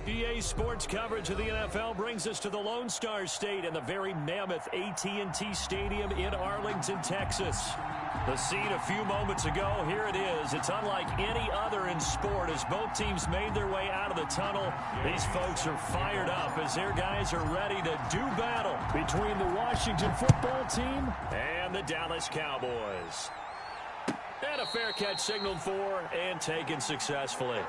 EA Sports coverage of the NFL brings us to the Lone Star State and the very mammoth AT&T Stadium in Arlington, Texas. The scene a few moments ago, here it is. It's unlike any other in sport as both teams made their way out of the tunnel. These folks are fired up as their guys are ready to do battle between the Washington football team and the Dallas Cowboys. And a fair catch signaled for and taken successfully.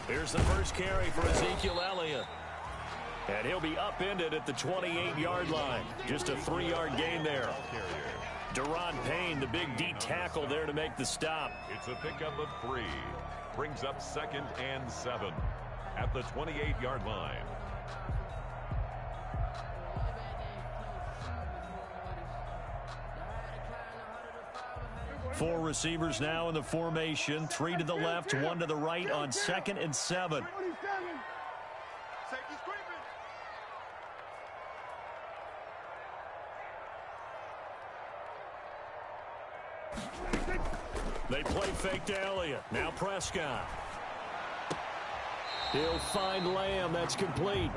Here's the first carry for Ezekiel Elliott. And he'll be upended at the 28-yard line. Just a 3-yard gain there. Deron Payne, the big D tackle there to make the stop. It's a pickup of 3. Brings up 2nd and 7 at the 28-yard line. Four receivers now in the formation. 3 to the left, 1 to the right on 2nd and 7. They play fake to Elliott. Now Prescott. He'll find Lamb. That's complete.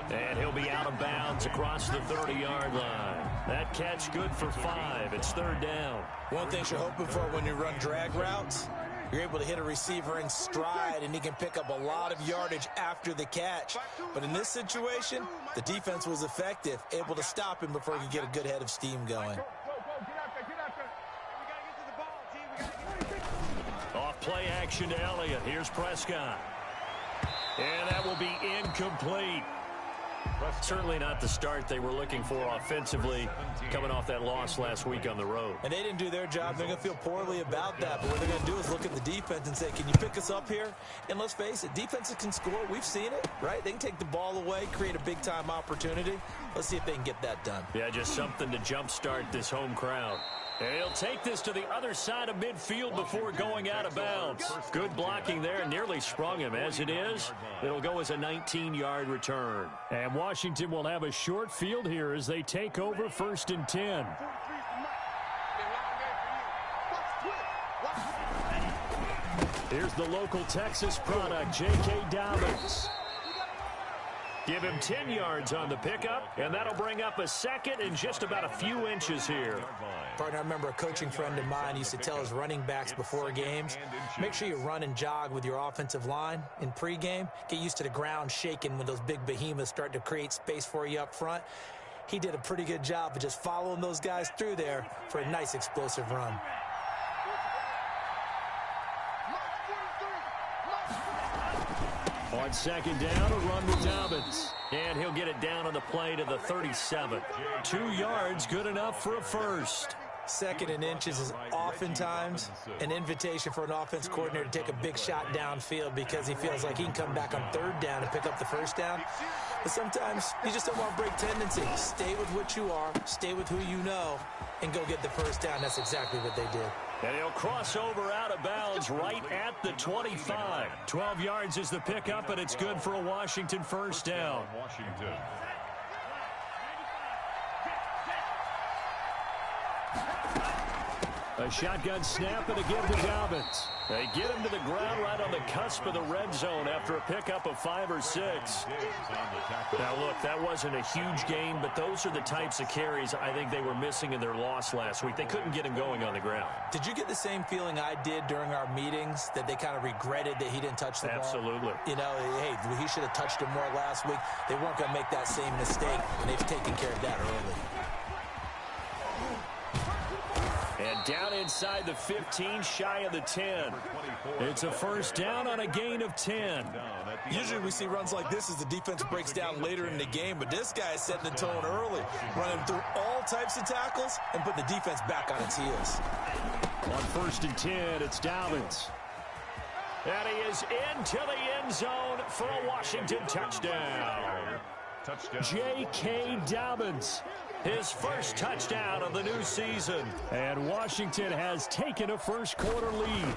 And he'll be out of bounds across the 30-yard line. That catch good for 5. It's 3rd down. One thing you're hoping for when you run drag routes, you're able to hit a receiver in stride, and he can pick up a lot of yardage after the catch. But in this situation, the defense was effective, able to stop him before he could get a good head of steam going. Off play action to Elliott. Here's Prescott. And that will be incomplete. Certainly not the start they were looking for offensively, coming off that loss last week on the road. And they didn't do their job. They're going to feel poorly about that. But what they're going to do is look at the defense and say, can you pick us up here? And let's face it, defenses can score. We've seen it, right? They can take the ball away, create a big-time opportunity. Let's see if they can get that done. Yeah, just something to jumpstart this home crowd. And he'll take this to the other side of midfield before going out of bounds. Good blocking there, nearly sprung him. As it is, it'll go as a 19-yard return. And Washington will have a short field here as they take over 1st and 10. Here's the local Texas product, J.K. Dobbins. Give him 10 yards on the pickup, and that'll bring up a 2nd and just about a few inches here. Partner, I remember a coaching friend of mine used to tell his running backs before games, make sure you run and jog with your offensive line in pregame. Get used to the ground shaking when those big behemoths start to create space for you up front. He did a pretty good job of just following those guys through there for a nice explosive run. On 2nd down, a run with Dobbins. And he'll get it down on the play to the 37. 2 yards, good enough for a first. 2nd and inches is oftentimes an invitation for an offense coordinator to take a big shot downfield because he feels like he can come back on 3rd down and pick up the 1st down. But sometimes you just don't want to break tendency. Stay with what you are, stay with who you know, and go get the 1st down. That's exactly what they did. And he'll cross over out of bounds right at the 25. 12 yards is the pickup, and it's good for a Washington 1st down. Washington. A shotgun snap and a give to Dobbins. They get him to the ground right on the cusp of the red zone after a pickup of 5 or 6. Now, look, that wasn't a huge gain, but those are the types of carries I think they were missing in their loss last week. They couldn't get him going on the ground. Did you get the same feeling I did during our meetings, that they kind of regretted that he didn't touch the ball? Absolutely. You know, hey, he should have touched him more last week. They weren't going to make that same mistake, and they've taken care of that early. And down inside the 15, shy of the 10. It's a first down on a gain of 10. Usually we see runs like this as the defense breaks down later in the game, but this guy is setting the tone early, running through all types of tackles and putting the defense back on its heels. On 1st and 10, it's Dobbins. And he is into the end zone for a Washington touchdown. J.K. Dobbins, his first touchdown of the new season. And Washington has taken a first-quarter lead.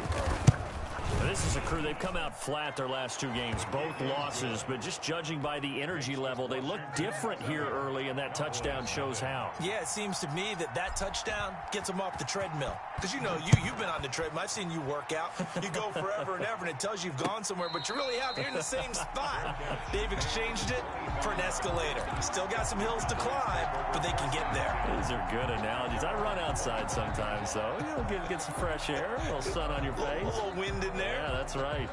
This is a crew. They've come out flat their last 2 games, both losses, but just judging by the energy level, they look different here early, and that touchdown shows how. Yeah, it seems to me that touchdown gets them off the treadmill. Because, you know, you've been on the treadmill. I've seen you work out. You go forever and ever, and it tells you you've gone somewhere, but you really have. You're in the same spot. They've exchanged it for an escalator. Still got some hills to climb, but they can get there. These are good analogies. I run outside sometimes, so get some fresh air, a little sun on your face. A little wind in there. Yeah, that's right.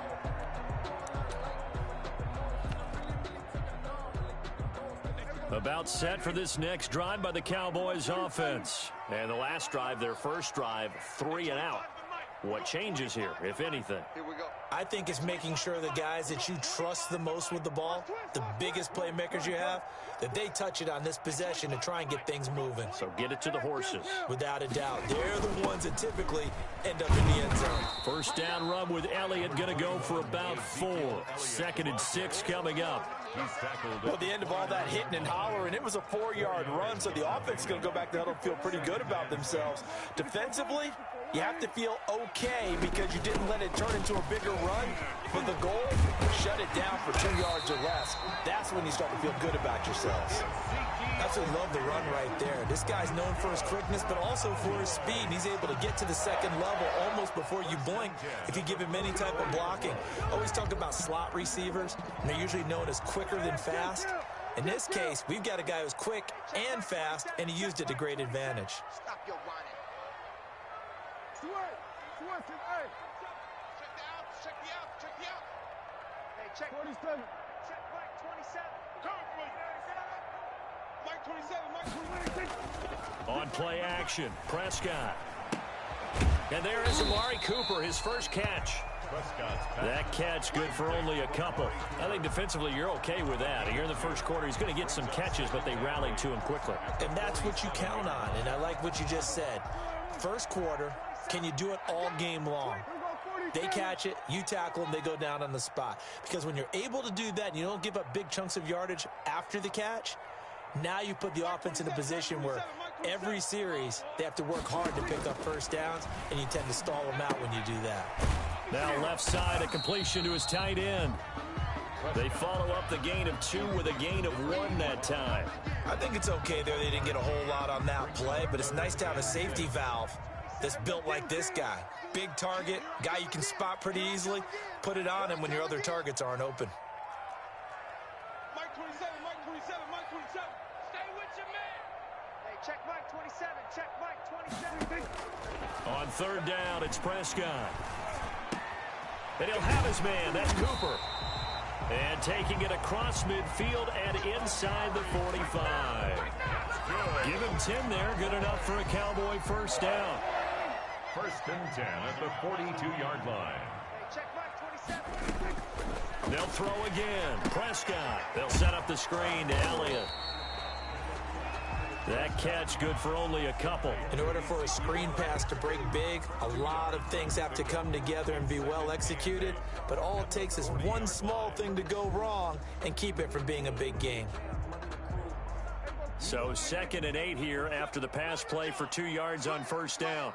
About set for this next drive by the Cowboys offense. And the last drive, their first drive, 3 and out. What changes here, if anything? Here we go. I think it's making sure the guys that you trust the most with the ball, the biggest playmakers you have, that they touch it on this possession to try and get things moving. So get it to the horses. Without a doubt. They're the ones that typically end up in the end zone. First down run with Elliott, going to go for about 4. 2nd and 6 coming up. Well, the end of all that hitting and hollering, it was a 4-yard run, so the offense is going to go back to huddle and feel pretty good about themselves. Defensively, you have to feel okay because you didn't let it turn into a bigger run. For the goal, shut it down for 2 yards or less. That's when you start to feel good about yourselves. Absolutely love the run right there. This guy's known for his quickness, but also for his speed. He's able to get to the second level almost before you blink if you give him any type of blocking. Always talk about slot receivers, and they're usually known as quicker than fast. In this case, we've got a guy who's quick and fast, and he used it to great advantage. Stop your whining. Check me out. Hey, check 47. Check Mike 27. Mike 27. On play action, Prescott. And there is Amari Cooper, his first catch. That catch good for only a couple. I think defensively you're okay with that. Here in the first quarter, he's going to get some catches, but they rallied to him quickly. And that's what you count on, and I like what you just said. First quarter, can you do it all game long? They catch it, you tackle them, they go down on the spot. Because when you're able to do that and you don't give up big chunks of yardage after the catch, now you put the offense in a position where every series they have to work hard to pick up first downs, and you tend to stall them out when you do that. Now left side, a completion to his tight end. They follow up the gain of 2 with a gain of 1 that time. I think it's okay there. They didn't get a whole lot on that play, but it's nice to have a safety valve that's built like this guy. Big target, guy you can spot pretty easily. Put it on him when your other targets aren't open. Mike 27. Stay with your man. Hey, check Mike 27. Check Mike 27. On 3rd down, it's Prescott. And he'll have his man, that's Cooper. And taking it across midfield and inside the 45. Give him 10 there, good enough for a Cowboy first down. 1st and 10 at the 42-yard line. Hey, check Mike 27. They'll throw again. Prescott. They'll set up the screen to Elliott. That catch good for only a couple. In order for a screen pass to break big, a lot of things have to come together and be well executed. But all it takes is one small thing to go wrong and keep it from being a big game. So 2nd and 8 here after the pass play for 2 yards on first down.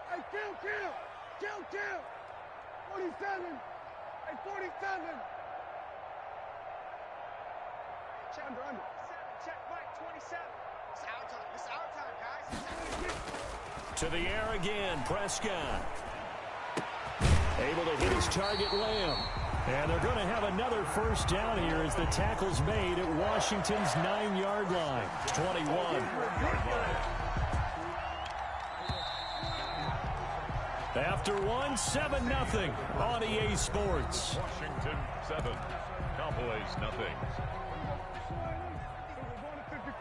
Hey, kill. 47. Hey, 47. Check Under. Check Mike 27. It's our time, guys. To the air again, Prescott. Able to hit his target, Lamb. And they're going to have another first down here as the tackle's made at Washington's 9-yard line. 21. After 7-0 on EA Sports. Washington 7, Cowboys nothing.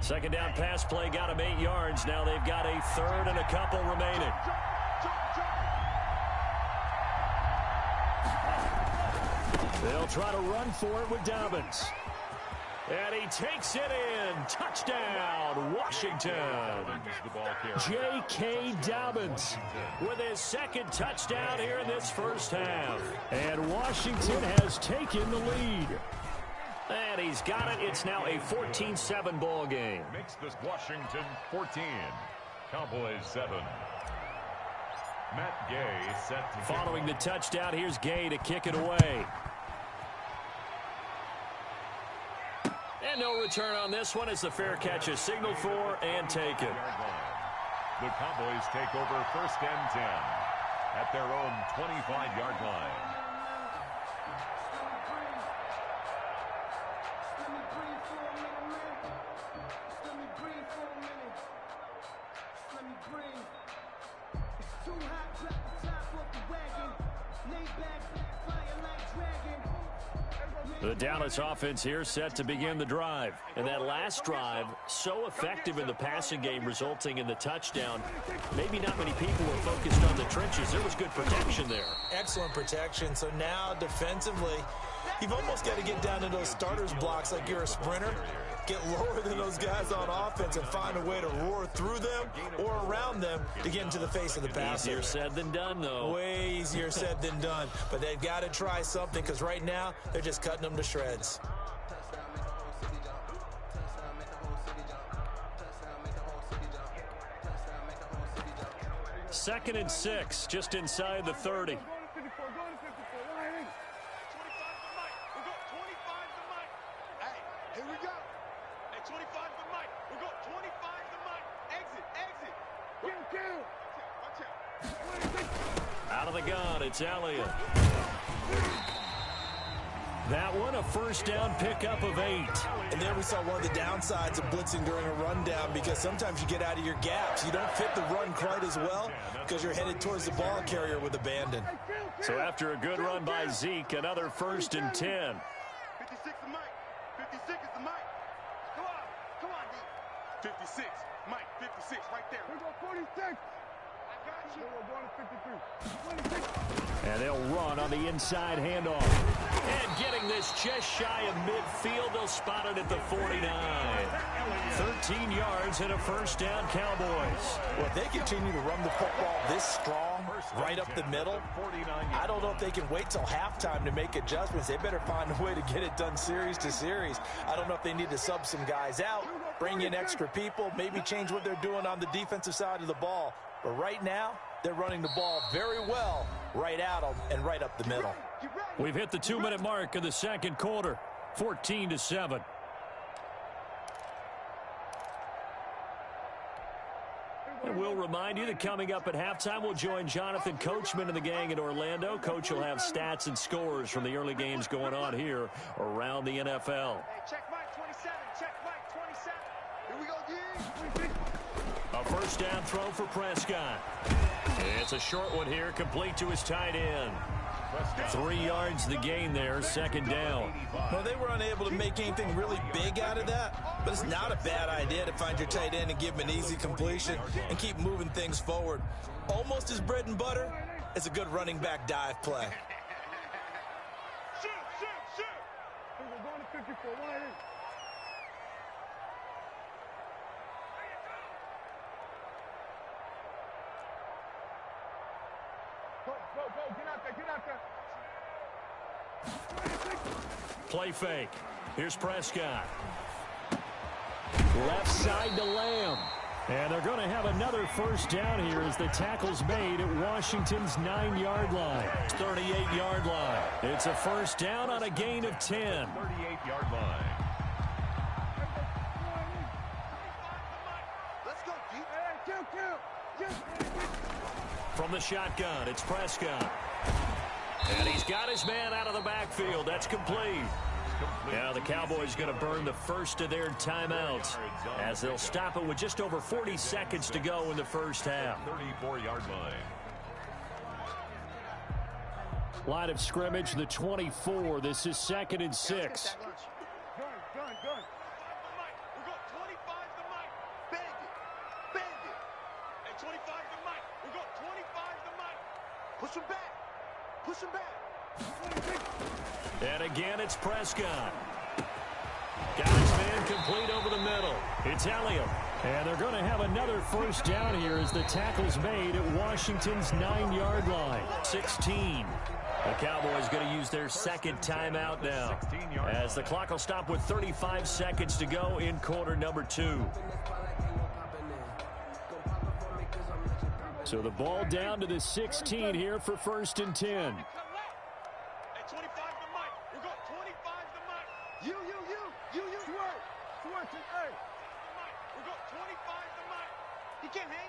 Second down pass play got them 8 yards. Now they've got a third and a couple remaining. They'll try to run for it with Dobbins. And he takes it in. Touchdown, Washington. J.K. Dobbins with his second touchdown here in this first half. And Washington has taken the lead. And he's got it. It's now a 14-7 ball game. Makes this Washington 14. Cowboys 7. Matt Gay set to following the touchdown. Here's Gay to kick it away. And no return on this one as the fair catch is signaled for and taken. The Cowboys take over first and 10 at their own 25-yard line. The Dallas offense here set to begin the drive. And that last drive, so effective in the passing game, resulting in the touchdown. Maybe not many people were focused on the trenches. There was good protection there. Excellent protection. So now defensively, you've almost got to get down to those starters blocks like you're a sprinter. Get lower than those guys on offense and find a way to roar through them or around them to get into the face of the passer. Easier said than done, though. Way easier said than done. But they've got to try something because right now they're just cutting them to shreds. Second and 6, just inside the 30. Out of the gun, it's Elliott. That one, a first down pickup of 8. And there we saw one of the downsides of blitzing during a rundown because sometimes you get out of your gaps. You don't fit the run quite as well because you're headed towards the ball carrier with abandon. So after a good run by Zeke, another first and 10. 56 is Mike. 56 is the Mike. Come on, D. 56, Mike, 56, right there. We go 46. And they'll run on the inside handoff. And getting this just shy of midfield, they'll spot it at the 49. 13 yards and a first down, Cowboys. Well, if they continue to run the football this strong, right up the middle, I don't know if they can wait till halftime to make adjustments. They better find a way to get it done series to series. I don't know if they need to sub some guys out, bring in extra people, maybe change what they're doing on the defensive side of the ball. But right now, they're running the ball very well right at them and right up the middle. We've hit the 2-minute mark of the second quarter, 14-7. And we'll remind you that coming up at halftime, we'll join Jonathan Coachman and the gang in Orlando. Coach will have stats and scores from the early games going on here around the NFL. Hey, check Mike 27. Check Mike 27. Here we go, D. A first down throw for Prescott. It's a short one here, complete to his tight end. 3 yards the gain there, second down. Well, they were unable to make anything really big out of that, but it's not a bad idea to find your tight end and give him an easy completion and keep moving things forward. Almost as bread and butter as a good running back dive play. Shoot. We're going to 54. Go, get out there. Play fake. Here's Prescott. Left side to Lamb. And they're going to have another first down here as the tackle's made at Washington's 9-yard line. 38-yard line. It's a first down on a gain of 10. 38-yard line. Let's go, D. From the shotgun, it's Prescott. And he's got his man out of the backfield. That's complete. Now the Cowboys going to burn the first of their timeouts as they'll stop it with just over 40 seconds to go in the first half. 34-yard line. Line of scrimmage, the 24. This is 2nd and 6. Gun. We got 25 Push him back. And again, it's Prescott. Got his man complete over the middle. It's Elliott. And they're going to have another first down here as the tackle's made at Washington's 9-yard line. 16. The Cowboys going to use their second timeout now, as the clock will stop with 35 seconds to go in quarter number 2. So the ball down to the 16 here for 1st and 10. Hey, 25 to Mike. We got 25 to Mike. You. Swerve to Earth. Mike, we got 25 to Mike. He can't hang.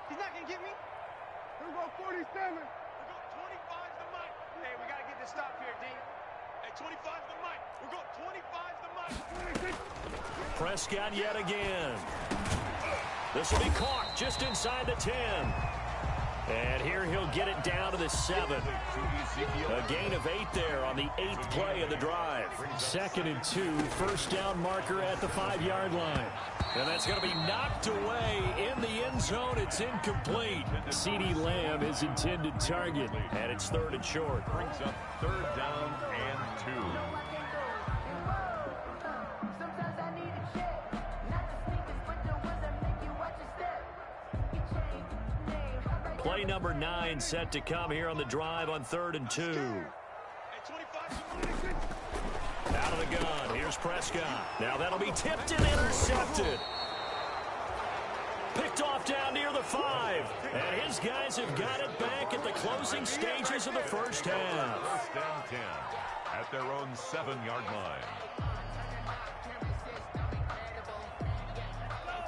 He's not going to get me. We got 47. We got 25 to Mike. Hey, we got to get this stop here, D. Hey, 25 to Mike. We got 25 to Mike. Prescott yet again. This will be caught just inside the 10. And here he'll get it down to the 7. A gain of 8 there on the 8th play of the drive. 2nd and 2, first down marker at the 5-yard line. And that's going to be knocked away in the end zone. It's incomplete. CeeDee Lamb, his intended target. And it's 3rd and short. Brings up 3rd down and 2. Play number 9 set to come here on the drive on 3rd and 2. Out of the gun. Here's Prescott. Now that'll be tipped and intercepted. Picked off down near the 5. And his guys have got it back at the closing stages of the first half. 1st and 10 at their own 7-yard line.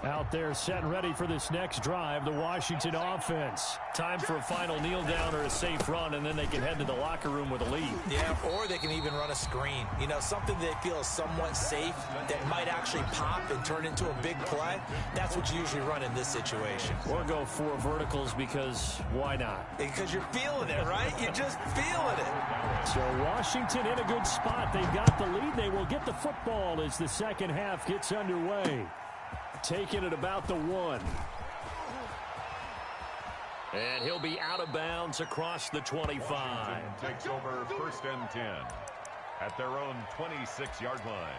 Out there set and ready for this next drive, the Washington offense. Time for a final kneel down or a safe run, and then they can head to the locker room with a lead. Yeah, or they can even run a screen. You know, something they feel is somewhat safe that might actually pop and turn into a big play. That's what you usually run in this situation. Or go 4 verticals, because why not? Because you're feeling it, right? You're just feeling it. So Washington in a good spot. They've got the lead. They will get the football as the second half gets underway. Taking it about the 1. And he'll be out of bounds across the 25. Takes over 1st and 10 at their own 26-yard line.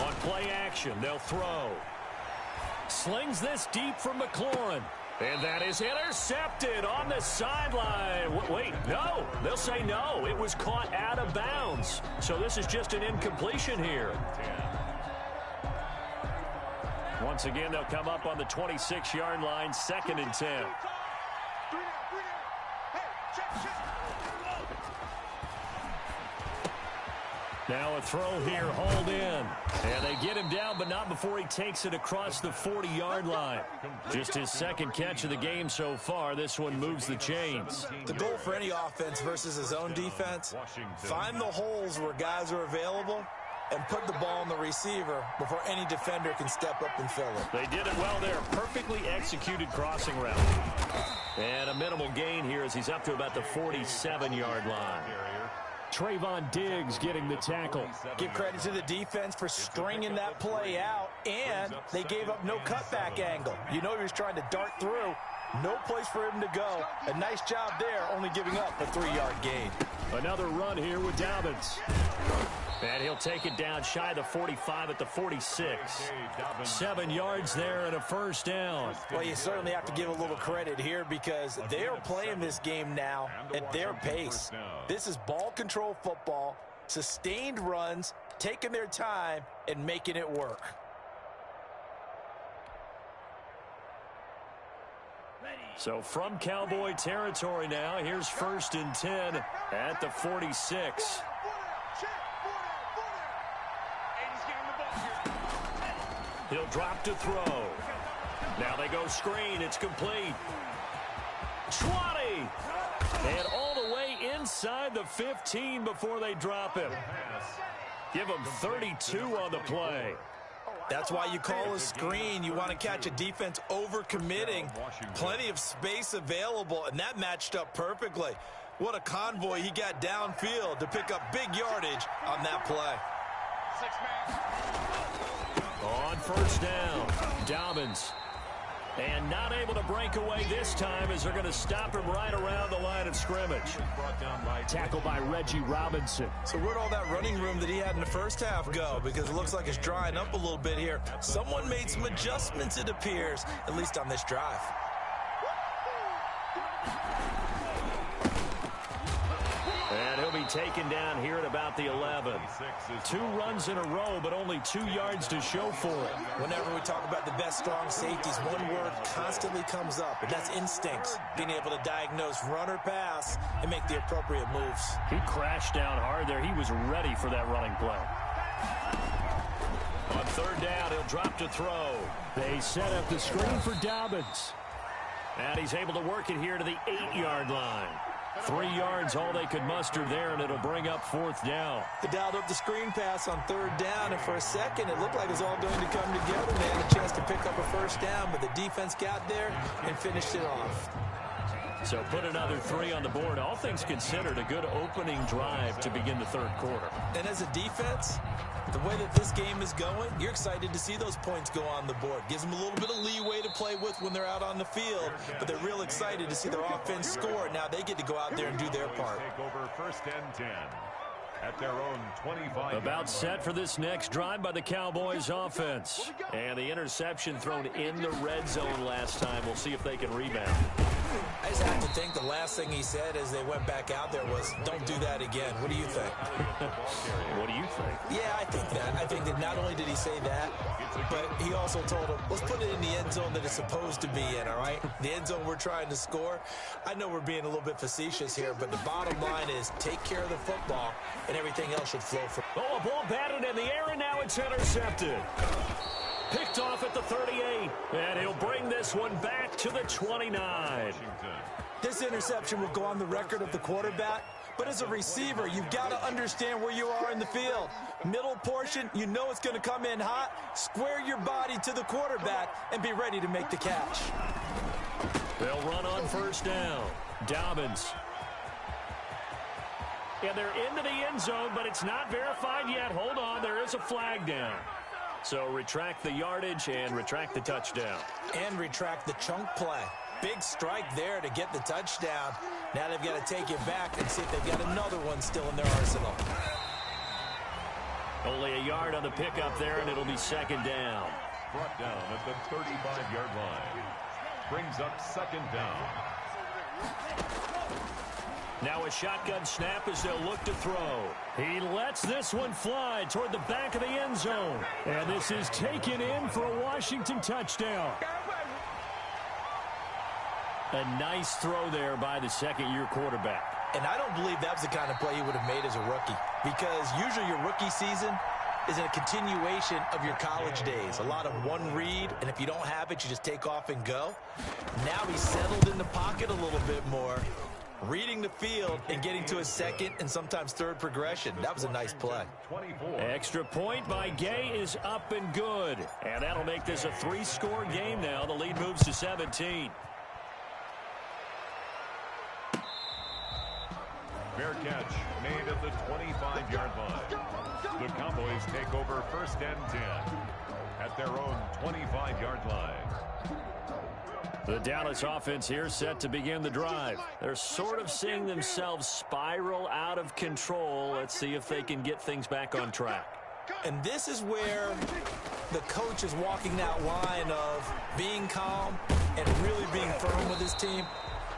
On play action, they'll throw. Slings this deep from McLaurin. And that is intercepted on the sideline. Wait, no. They'll say no. It was caught out of bounds. So this is just an incompletion here. Once again, they'll come up on the 26-yard line, 2nd and 10. Now a throw here, hauled in. And they get him down, but not before he takes it across the 40-yard line. Just his 2nd catch of the game so far. This one moves the chains. The goal for any offense versus his own defense, find the holes where guys are available and put the ball on the receiver before any defender can step up and fill it. They did it well there. Perfectly executed crossing route. And a minimal gain here as he's up to about the 47-yard line. Trayvon Diggs getting the tackle. Give credit to the defense for stringing that play out, and they gave up no cutback angle. You know he was trying to dart through. No place for him to go. A nice job there, only giving up a 3-yard gain. Another run here with Dobbins. And he'll take it down shy of the 45 at the 46. 7 yards there and a first down. Well, you certainly have to give a little credit here because they are playing this game now at their pace. This is ball control football, sustained runs, taking their time, and making it work. So from Cowboy territory now, here's 1st and 10 at the 46. He'll drop to throw. Now they go screen. It's complete. 20. And all the way inside the 15 before they drop him. Give him 32 on the play. That's why you call a screen. You want to catch a defense over-committing. Plenty of space available, and that matched up perfectly. What a convoy he got downfield to pick up big yardage on that play. On first down, Dobbins. And not able to break away this time as they're going to stop him right around the line of scrimmage. Tackled by Reggie Robinson. So where'd all that running room that he had in the first half go? Because it looks like it's drying up a little bit here. Someone made some adjustments, it appears, at least on this drive. And he'll be taken down here at about the 11. 2 runs in a row, but only 2 yards to show for it. Whenever we talk about the best strong safeties, one word constantly comes up, and that's instincts. Being able to diagnose run or pass and make the appropriate moves. He crashed down hard there. He was ready for that running play. On third down, he'll drop to throw. They set up the screen for Dobbins. And he's able to work it here to the 8-yard line. 3 yards, all they could muster there, and it'll bring up fourth down. They dialed up the screen pass on third down, and for a second, it looked like it was all going to come together. They had a chance to pick up a first down, but the defense got there and finished it off. So put another 3 on the board. All things considered, a good opening drive to begin the third quarter. And as a defense, the way that this game is going, you're excited to see those points go on the board. Gives them a little bit of leeway to play with when they're out on the field, but they're real excited to see their offense score. Now they get to go out there and do their part. Take over first and 10 at their own 25. About set for this next drive by the Cowboys offense. And the interception thrown in the red zone last time. We'll see if they can rebound. I just have to think the last thing he said as they went back out there was, don't do that again. What do you think? What do you think? Yeah, I think that. I think that not only did he say that, but he also told him, let's put it in the end zone that it's supposed to be in, all right? The end zone we're trying to score. I know we're being a little bit facetious here, but the bottom line is take care of the football, and everything else should flow from. Oh, a ball batted in the air, and now it's intercepted. Picked off at the 38, and he'll bring this one back to the 29. This interception will go on the record of the quarterback, but as a receiver, you've got to understand where you are in the field. Middle portion, you know it's going to come in hot. Square your body to the quarterback and be ready to make the catch. They'll run on first down. Dobbins. And they're into the end zone, but it's not verified yet. Hold on, there is a flag down. So retract the yardage and retract the touchdown. And retract the chunk play. Big strike there to get the touchdown. Now they've got to take it back and see if they've got another one still in their arsenal. Only a yard on the pickup there, and it'll be second down. Brought down at the 35-yard line. Brings up second down. Now a shotgun snap as they'll look to throw. He lets this one fly toward the back of the end zone. And this is taken in for a Washington touchdown. A nice throw there by the second-year quarterback. And I don't believe that was the kind of play he would have made as a rookie. Because usually your rookie season is a continuation of your college days. A lot of one read, and if you don't have it, you just take off and go. Now he's settled in the pocket a little bit more, reading the field and getting to his second and sometimes third progression. That was a nice play. Extra point by Gay is up and good. And that'll make this a 3-score game now. The lead moves to 17. Fair catch made at the 25-yard line. The Cowboys take over first and 10 at their own 25-yard line. The Dallas offense here set to begin the drive. They're sort of seeing themselves spiral out of control. Let's see if they can get things back on track. And this is where the coach is walking that line of being calm and really being firm with his team.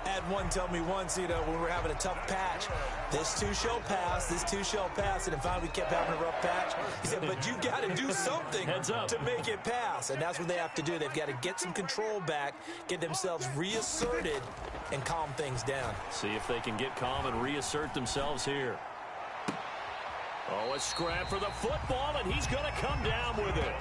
I had one tell me once, when we were having a tough patch, this too shall pass, this too shall pass, and finally we kept having a rough patch. He said, but you got to do something to make it pass, and that's what they have to do. They've got to get some control back, get themselves reasserted, and calm things down. See if they can get calm and reassert themselves here. Oh, a scrap for the football, and he's going to come down with it.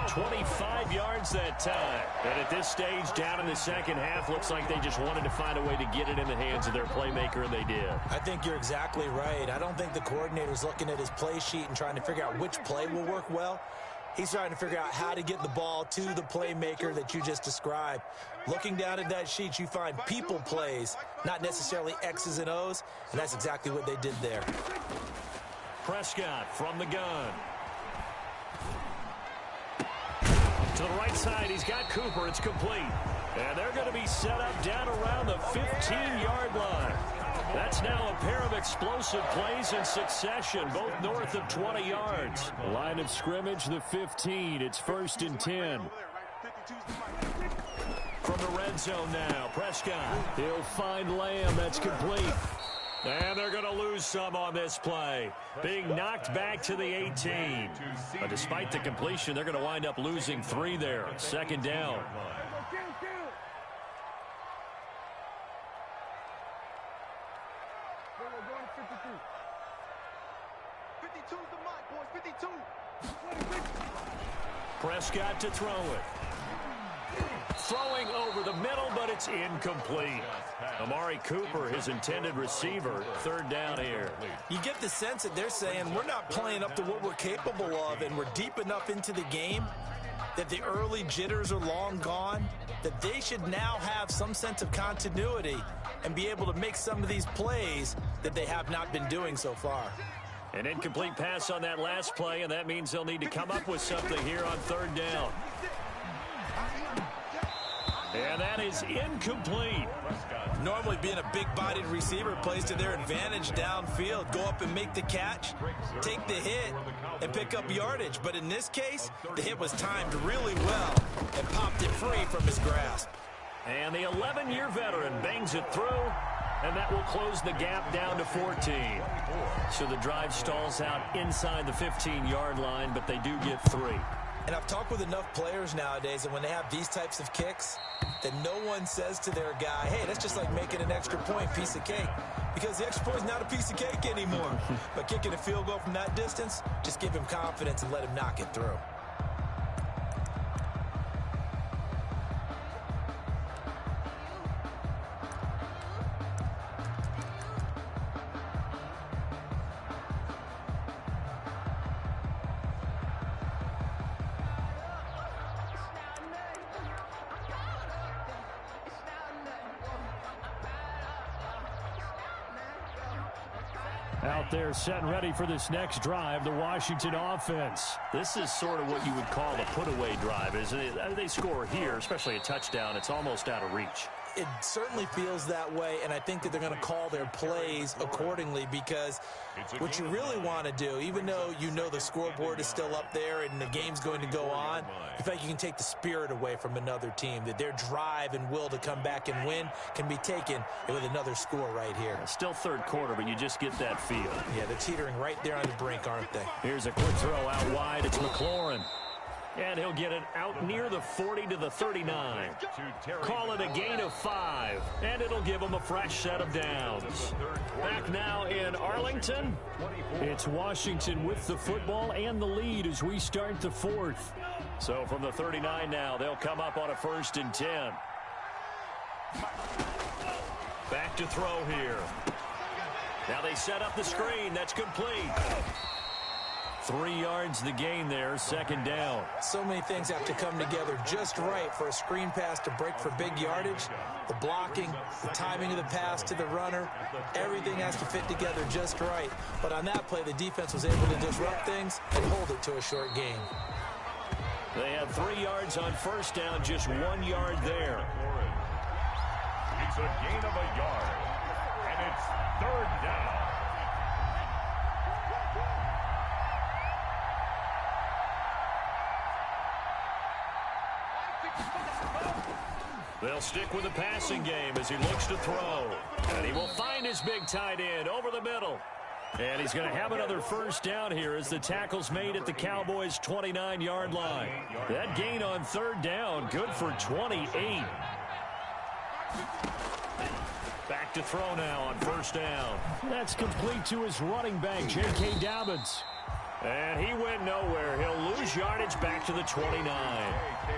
25 yards that time. And at this stage, down in the second half, looks like they just wanted to find a way to get it in the hands of their playmaker, and they did. I think you're exactly right. I don't think the coordinator's looking at his play sheet and trying to figure out which play will work well. He's trying to figure out how to get the ball to the playmaker that you just described. Looking down at that sheet, you find people plays, not necessarily X's and O's, and that's exactly what they did there. Prescott from the gun. To the right side, he's got Cooper. It's complete. And they're going to be set up down around the 15-yard line. That's now a pair of explosive plays in succession, both north of 20 yards. Line of scrimmage, the 15. It's 1st and 10. From the red zone now, Prescott. He'll find Lamb. That's complete. And they're going to lose some on this play, being knocked back to the 18. But despite the completion, they're going to wind up losing 3 there. 2nd down. Prescott to throw it. Throwing over the middle, but it's incomplete. Amari Cooper, his intended receiver. 3rd down here. You get the sense that they're saying we're not playing up to what we're capable of, and we're deep enough into the game that the early jitters are long gone, that they should now have some sense of continuity and be able to make some of these plays that they have not been doing so far. An incomplete pass on that last play, and that means they'll need to come up with something here on 3rd down. And that is incomplete. Normally being a big-bodied receiver plays to their advantage downfield. Go up and make the catch, take the hit, and pick up yardage. But in this case, the hit was timed really well and popped it free from his grasp. And the 11-year veteran bangs it through, and that will close the gap down to 14. So the drive stalls out inside the 15-yard line, but they do get 3. And I've talked with enough players nowadays that when they have these types of kicks, that no one says to their guy, hey, that's just like making an extra point, piece of cake. Because the extra point is not a piece of cake anymore. But kicking a field goal from that distance, just give him confidence and let him knock it through. Out there set and ready for this next drive, the Washington offense. This is sort of what you would call the put-away drive, isn't it? They score here, especially a touchdown. It's almost out of reach. It certainly feels that way, and I think that they're going to call their plays accordingly, because what you really want to do, even though you know the scoreboard is still up there and the game's going to go on, you feel like you can take the spirit away from another team, that their drive and will to come back and win can be taken with another score right here. Still 3rd quarter, but you just get that feel. Yeah, they're teetering right there on the brink, aren't they? Here's a quick throw out wide. It's McLaurin. And he'll get it out near the 40 to the 39. Call it a gain of 5, and it'll give them a fresh set of downs. Back now in Arlington, it's Washington with the football and the lead as we start the 4th. So from the 39 now, they'll come up on a 1st and 10. Back to throw here. Now they set up the screen. That's complete. 3 yards the gain there, 2nd down. So many things have to come together just right for a screen pass to break for big yardage. The blocking, the timing of the pass to the runner, everything has to fit together just right. But on that play, the defense was able to disrupt things and hold it to a short gain. They had 3 yards on 1st down, just 1 yard there. It's a gain of a yard, and it's 3rd down. They'll stick with the passing game as he looks to throw. And he will find his big tight end over the middle. And he's going to have another 1st down here as the tackle's made at the Cowboys' 29-yard line. That gain on 3rd down, good for 28. Back to throw now on 1st down. That's complete to his running back, J.K. Dobbins. And he went nowhere. He'll lose yardage back to the 29.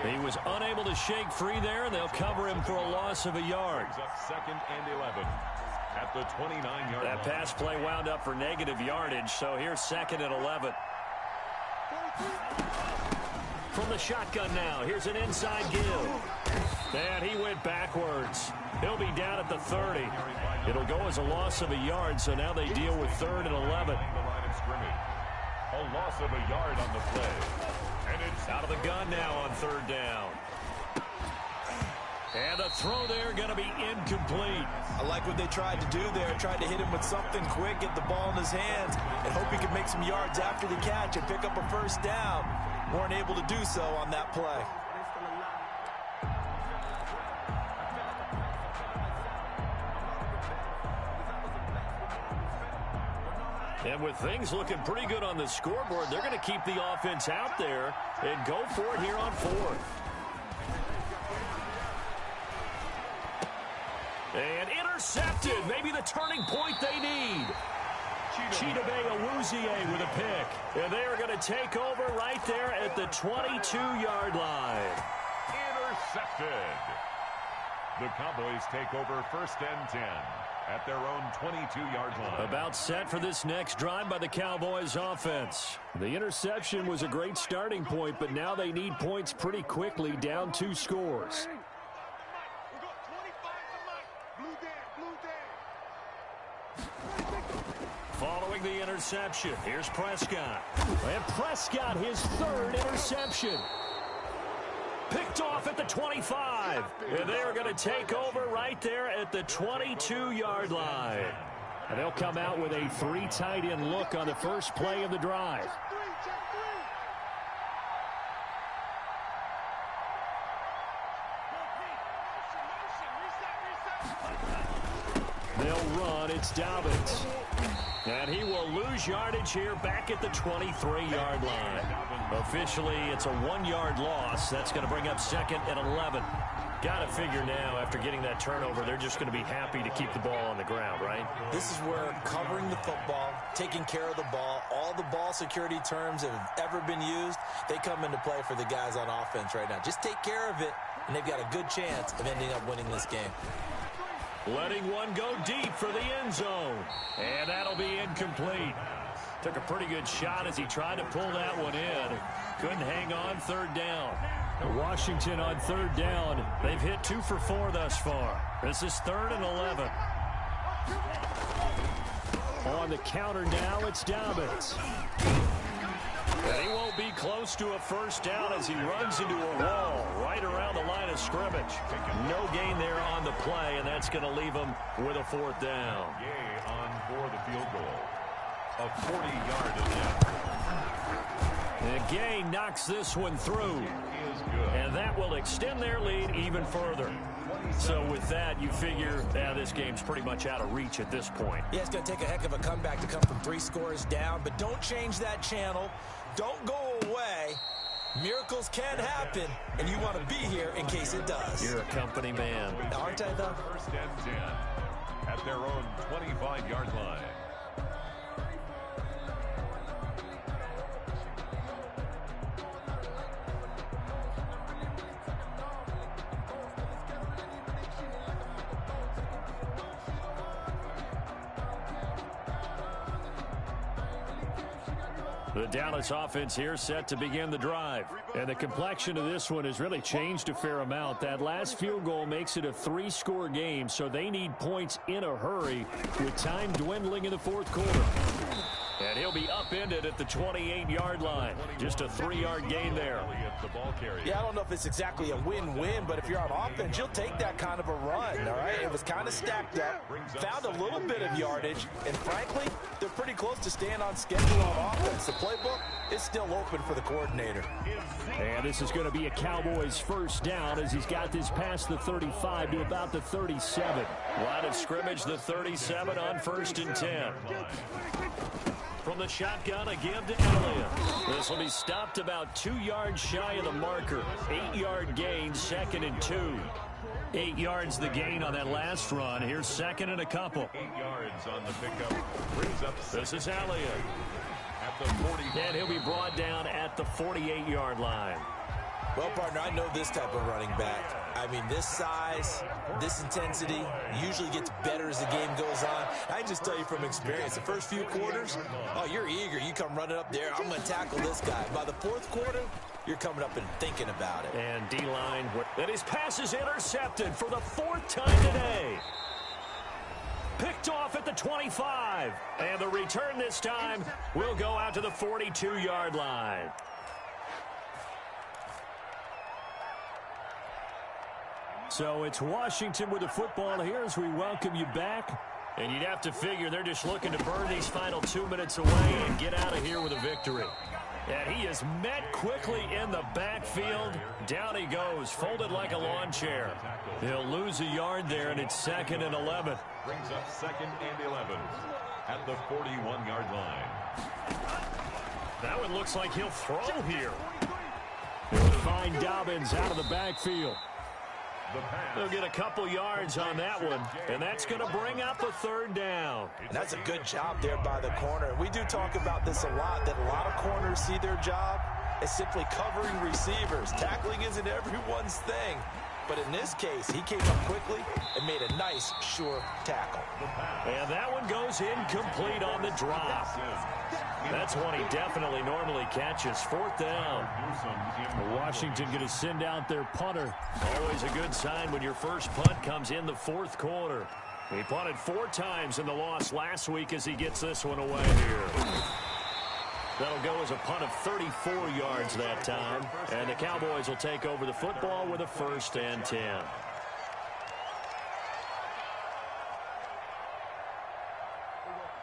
He was unable to shake free there, and they'll cover him for a loss of a yard. 2nd and 11 at the 29-yard line. That pass play wound up for negative yardage, so here's 2nd and 11. From the shotgun now, here's an inside give. And he went backwards. He'll be down at the 30. It'll go as a loss of a yard, so now they deal with 3rd and 11. A loss of a yard on the play. And it's out of the gun now on 3rd down. And the throw there going to be incomplete. I like what they tried to do there. Tried to hit him with something quick, get the ball in his hands, and hope he could make some yards after the catch and pick up a 1st down. Weren't able to do so on that play. And with things looking pretty good on the scoreboard, they're going to keep the offense out there and go for it here on 4th. And intercepted. Maybe the turning point they need. Chidobe Awuzie with a pick. And they are going to take over right there at the 22-yard line. Intercepted. The Cowboys take over 1st and 10 at their own 22-yard line. About set for this next drive by the Cowboys offense. The interception was a great starting point, but now they need points pretty quickly, down 2 scores. Following the interception, here's Prescott. And Prescott, his 3rd interception. Picked off at the 25. And they are going to take over right there at the 22-yard line. And they'll come out with a 3 tight end look on the first play of the drive. They'll run. It's Dobbins. And he will lose yardage here back at the 23-yard line. Officially, it's a 1-yard loss. That's going to bring up 2nd and 11. Got to figure now, after getting that turnover, they're just going to be happy to keep the ball on the ground, right? This is where covering the football, taking care of the ball, all the ball security terms that have ever been used, they come into play for the guys on offense right now. Just take care of it, and they've got a good chance of ending up winning this game. Letting one go deep for the end zone. And that'll be incomplete. Took a pretty good shot as he tried to pull that one in. Couldn't hang on 3rd down. Washington on 3rd down. They've hit 2 for 4 thus far. This is 3rd and 11. On the counter now, it's Dobbins. And he won't be close to a 1st down as he runs into a wall right around the line of scrimmage. No gain there on the play, and that's going to leave him with a 4th down. Yay on for the field goal. A 40-yard attempt. And Gay knocks this one through. And that will extend their lead even further. So with that, you figure this game's pretty much out of reach at this point. Yeah, it's going to take a heck of a comeback to come from 3 scores down, but don't change that channel. Don't go away. Miracles can happen, and you want to be here in case it does. You're a company man. Aren't I, though? 1st and 10 at their own 25-yard line. The Dallas offense here set to begin the drive. And the complexion of this one has really changed a fair amount. That last field goal makes it a 3-score game, so they need points in a hurry with time dwindling in the 4th quarter. And he'll be upended at the 28-yard line. Just a 3-yard gain there. Yeah, I don't know if it's exactly a win-win, but if you're on offense, you'll take that kind of a run, all right? It was kind of stacked up, found a little bit of yardage, and frankly, they're pretty close to staying on schedule on offense. The playbook is still open for the coordinator. And this is going to be a Cowboys 1st down as he's got this past the 35 to about the 37. Line of scrimmage, the 37 on 1st and 10. From the shotgun, a give to Elliott. This will be stopped about 2 yards shy of the marker. 8-yard gain, 2nd and 2. 8 yards the gain on that last run. Here's 2nd and a couple. 8 yards on the pickup. Brings up. This is Elliott. At the 40. And he'll be brought down at the 48-yard line. Well, partner, I know this type of running back. I mean, this size, this intensity usually gets better as the game goes on. I just tell you from experience, the first few quarters, oh, you're eager. You come running up there, I'm going to tackle this guy. By the fourth quarter, you're coming up and thinking about it. And D-line, that his pass is intercepted for the fourth time today. Picked off at the 25. And the return this time will go out to the 42-yard line. So it's Washington with the football here as we welcome you back. And you'd have to figure they're just looking to burn these final 2 minutes away and get out of here with a victory. And he is met quickly in the backfield. Down he goes, folded like a lawn chair. He'll lose a yard there, and it's 2nd and 11. Brings up 2nd and 11 at the 41-yard line. That one looks like he'll throw here. He'll find Dobbins out of the backfield. They'll get a couple yards on that one, and that's going to bring up a 3rd down. And that's a good job there by the corner. We do talk about this a lot, that a lot of corners see their job as simply covering receivers. Tackling isn't everyone's thing. But in this case, he came up quickly and made a nice, sure tackle. And that one goes incomplete on the drop. That's one he definitely normally catches. 4th down. Washington going to send out their punter. Always a good sign when your first punt comes in the 4th quarter. He punted 4 times in the loss last week as he gets this one away here. That'll go as a punt of 34 yards that time. And the Cowboys will take over the football with a 1st and 10.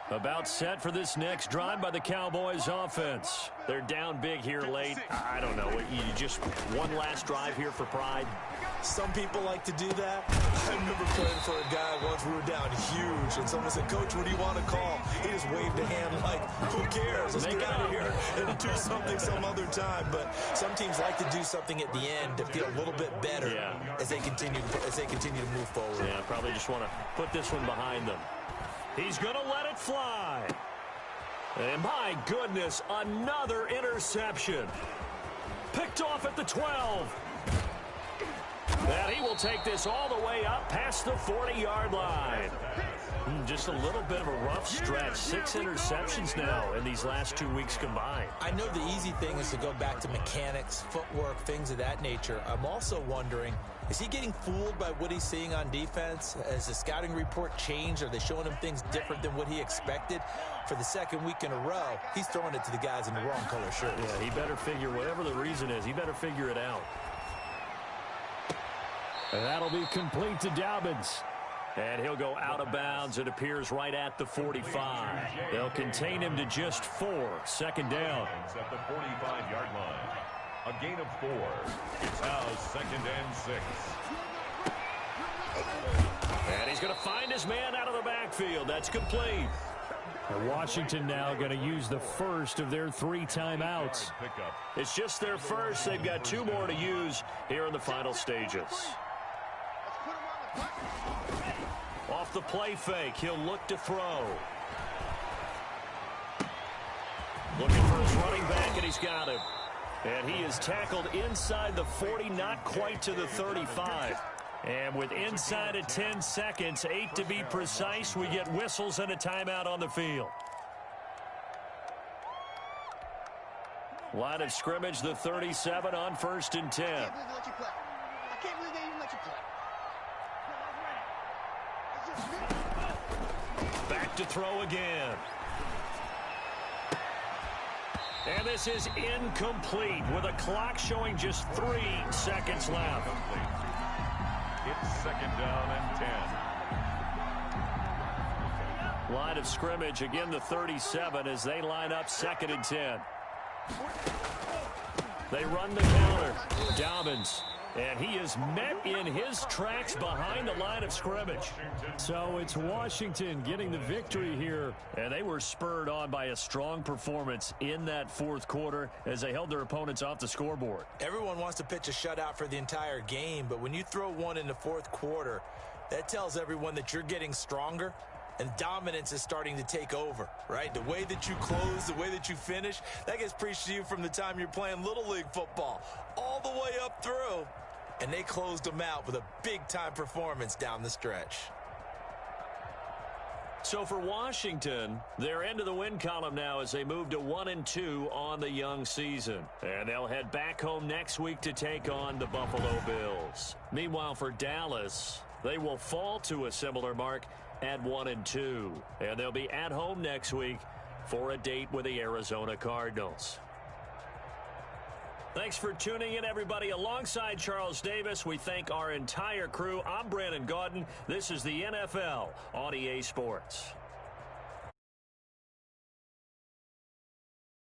About set for this next drive by the Cowboys offense. They're down big here late. I don't know. You just one last drive here for pride. Some people like to do that. I remember playing for a guy once. We were down huge, and someone said, "Coach, what do you want to call?" He just waved a hand like, "Who cares? Let's get out of here and do something some other time." But some teams like to do something at the end to feel a little bit better as they continue to move forward. Yeah, probably just want to put this one behind them. He's going to let it fly. And my goodness, another interception. Picked off at the 12. And he will take this all the way up past the 40-yard line. Just a little bit of a rough stretch. 6 interceptions now in these last 2 weeks combined. I know the easy thing is to go back to mechanics, footwork, things of that nature. I'm also wondering, is he getting fooled by what he's seeing on defense? Has the scouting report changed? Are they showing him things different than what he expected? For the 2nd week in a row, he's throwing it to the guys in the wrong color shirts. Yeah, he better figure, whatever the reason is, he better figure it out. And that'll be complete to Dobbins. And he'll go out of bounds. It appears right at the 45. They'll contain him to just 4. 2nd down. At the 45-yard line. A gain of 4. It's now 2nd and 6. And he's going to find his man out of the backfield. That's complete. And Washington now going to use the first of their 3 timeouts. It's just their first. They've got 2 more to use here in the final stages. Off the play fake, he'll look to throw. Looking for his running back, and he's got him. And he is tackled inside the 40, not quite to the 35. And with inside of 10 seconds, 8 to be precise, we get whistles and a timeout on the field. Line of scrimmage, the 37 on 1st and 10. I can't believe they even let you play. Back to throw again. And this is incomplete with a clock showing just 3 seconds left. It's 2nd down and 10. Line of scrimmage, again the 37 as they line up 2nd and 10. They run the counter. Dobbins. And he is met in his tracks behind the line of scrimmage. So it's Washington getting the victory here. And they were spurred on by a strong performance in that 4th quarter as they held their opponents off the scoreboard. Everyone wants to pitch a shutout for the entire game, but when you throw one in the 4th quarter, that tells everyone that you're getting stronger and dominance is starting to take over, right? The way that you close, the way that you finish, that gets preached to you from the time you're playing Little League football all the way up through. and they closed them out with a big-time performance down the stretch. So for Washington, they're into the win column now as they move to 1-2 on the young season. And they'll head back home next week to take on the Buffalo Bills. Meanwhile, for Dallas, they will fall to a similar mark at 1-2. And they'll be at home next week for a date with the Arizona Cardinals. Thanks for tuning in, everybody. Alongside Charles Davis, we thank our entire crew. I'm Brandon Gaudin. This is the NFL on EA Sports.